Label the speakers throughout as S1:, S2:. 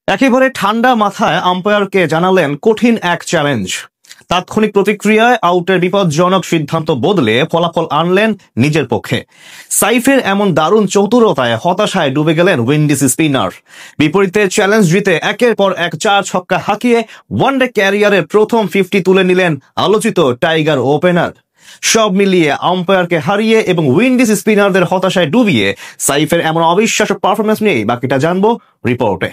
S1: একেবারে ঠান্ডা মাথায় আম্পায়ারকে জানালেন কঠিন এক চ্যালেঞ্জ। তাৎক্ষণিক প্রতিক্রিয়ায় আউটের বিপজ্জনক সিদ্ধান্ত বদলে ফলাফল আনলেন নিজের পক্ষে। সাইফের এমন দারুণ চতুরতায় হতাশায় ডুবে গেলেন উইন্ডিজ স্পিনার। বিপরীতে চ্যালেঞ্জ জিতে একের পর এক 4 ছক্কা হাঁকিয়ে ওয়ানডে ক্যারিয়ারের প্রথম 50 তুলে নিলেন আলোচিত টাইগার ওপেনার। সব মিলিয়ে আম্পায়ারকে হারিয়ে এবং উইন্ডিজ স্পিনারদের হতাশায় ডুবিয়ে সাইফের এমন অবিশ্বাস্য পারফরমেন্স নিয়ে বাকিটা জানবো রিপোর্টে।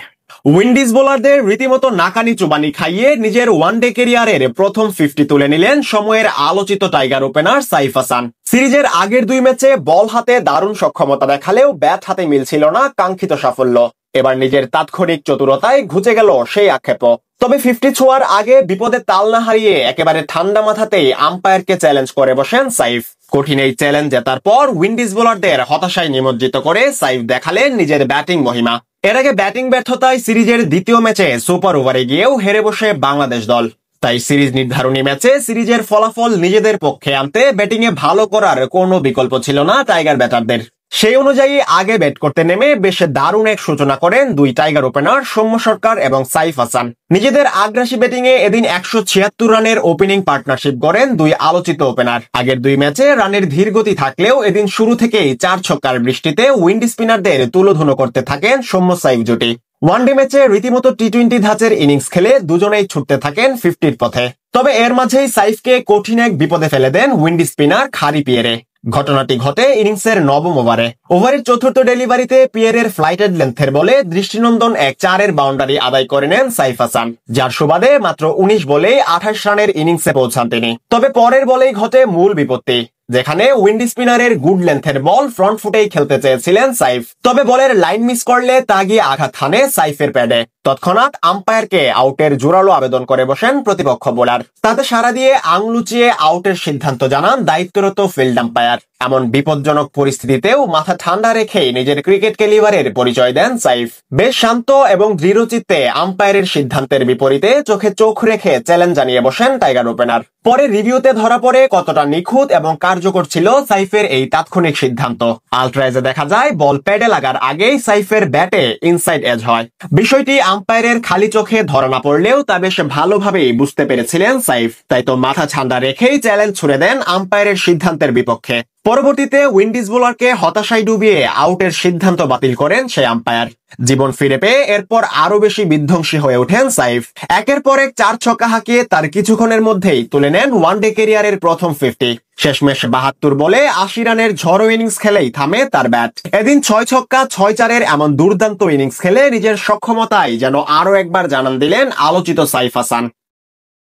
S2: উইন্ডিজ বোলারদের রীতিমতো নাকানি চুবানি খাইয়ে নিজের ওয়ানডে ক্যারিয়ারের প্রথম 50 তুলে নিলেন সময়ের আলোচিত টাইগার ওপেনার সাইফ হাসান। সিরিজের আগের 2 ম্যাচে বল হাতে দারুণ সক্ষমতা দেখালেও ব্যাট হাতে মিলছিল না কাঙ্ক্ষিত সাফল্য। এবার নিজের তাৎক্ষণিক চতুরতায় ঘুচে গেল সেই আক্ষেপও। তবে 50 ছোঁয়ার আগে বিপদে তাল না হারিয়ে একেবারে ঠান্ডা মাথাতেই আম্পায়ারকে চ্যালেঞ্জ করে বসেন সাইফ। কঠিন এই চ্যালেঞ্জ জেতার পর উইন্ডিজ বোলারদের হতাশায় নিমজ্জিত করে সাইফ দেখালেন নিজের ব্যাটিং মহিমা। এর আগে ব্যাটিং ব্যর্থতায় সিরিজের দ্বিতীয় ম্যাচে সুপার ওভারে গিয়েও হেরে বসে বাংলাদেশ দল। তাই সিরিজ নির্ধারণী ম্যাচে সিরিজের ফলাফল নিজেদের পক্ষে আনতে ব্যাটিংয়ে ভালো করার কোনো বিকল্প ছিল না টাইগার ব্যাটারদের। সেই অনুযায়ী আগে ব্যাট করতে নেমে বেশ দারুণ এক সূচনা করেন 2 টাইগার ওপেনার সৌম্য সরকার এবং সাইফ হাসান। নিজেদের আগ্রাসী ব্যাটিংয়ে এদিন 176 রানের ওপেনিং পার্টনারশিপ করেন 2 আলোচিত ওপেনার। আগের 2 ম্যাচে রানের ধীরগতি থাকলেও এদিন শুরু থেকেই 4 ছক্কার বৃষ্টিতে উইন্ডিজ স্পিনারদের তুলোধুনো করতে থাকেন সৌম্য সাইফ জুটি। ওয়ানডে ম্যাচে রীতিমতো টি-20 ধাঁচের ইনিংস খেলে দুজনেই ছুটতে থাকেন 50-র পথে। তবে এর মাঝেই সাইফকে কঠিন এক বিপদে ফেলে দেন উইন্ডিজ স্পিনার খারি পিয়েরে। ঘটনাটি ঘটে ইনিংসের 9ম ওভারে। ওভারের চতুর্থ ডেলিভারিতে পিয়েরের ফ্লাইটেড লেন্থের বলে দৃষ্টিনন্দন এক 4-এর বাউন্ডারি আদায় করে নেন সাইফ হাসান, যার সুবাদে মাত্র 19 বলেই 28 রানের ইনিংসে পৌঁছান তিনি। তবে পরের বলেই ঘটে মূল বিপত্তি, যেখানে উইন্ডিজ স্পিনারের গুড লেন্থের বল ফ্রন্ট ফুটেই খেলতে চেয়েছিলেন সাইফ। তবে বলের লাইন মিস করলে তা গিয়ে আঘাত হানে সাইফের প্যাডে। তৎক্ষণাৎ আম্পায়ারকে আউটের জোরালো আবেদন করে বসেন প্রতিপক্ষ বোলার। তাতে সাড়া দিয়ে আঙুলুচিয়ে আউটের সিদ্ধান্ত জানান দায়িত্বরত ফিল্ড আম্পায়ার। এমন বিপজ্জনক পরিস্থিতিতেও মাথা ঠান্ডা রেখেই নিজের ক্রিকেট ক্যালিবারের পরিচয় দেন সাইফ। বেশ শান্ত এবং দৃঢ়চিত্তে আম্পায়ারের সিদ্ধান্তের বিপরীতে চোখে চোখ রেখে চ্যালেঞ্জ জানিয়ে বসেন টাইগার ওপেনার। পরে রিভিউতে ধরা পড়ে কতটা নিখুঁত এবং কার্যকর ছিল সাইফের এই তাৎক্ষণিক সিদ্ধান্ত। আলট্রাইজে দেখা যায় বল প্যাডে লাগার আগেই সাইফের ব্যাটে ইনসাইড এজ হয়। বিষয়টি আম্পায়ারের খালি চোখে ধরা না পড়লেও তা বেশ ভালোভাবেই বুঝতে পেরেছিলেন সাইফ। তাই তো মাথা ঠান্ডা রেখেই চ্যালেঞ্জ ছুড়ে দেন আম্পায়ারের সিদ্ধান্তের বিপক্ষে। পরবর্তীতে উইন্ডিজ বোলারকে হতাশায় ডুবিয়ে আউটের সিদ্ধান্ত বাতিল করেন সেই আম্পায়ার। জীবন ফিরে পেয়ে এরপর আরো বেশি বিধ্বংসী হয়ে ওঠেন সাইফ। একের পর এক 4 ছক্কা হাঁকিয়ে তার কিছুক্ষণের মধ্যেই তুলে নেন ওয়ানডে ক্যারিয়ারের প্রথম 50। শেষমেশ 72 বলে 80 রানের ঝড়ো ইনিংস খেলেই থামে তার ব্যাট। এদিন 6 ছক্কা 6-4-এর এমন দুর্দান্ত ইনিংস খেলে নিজের সক্ষমতায় যেন আরো একবার জানান দিলেন আলোচিত সাইফ হাসান।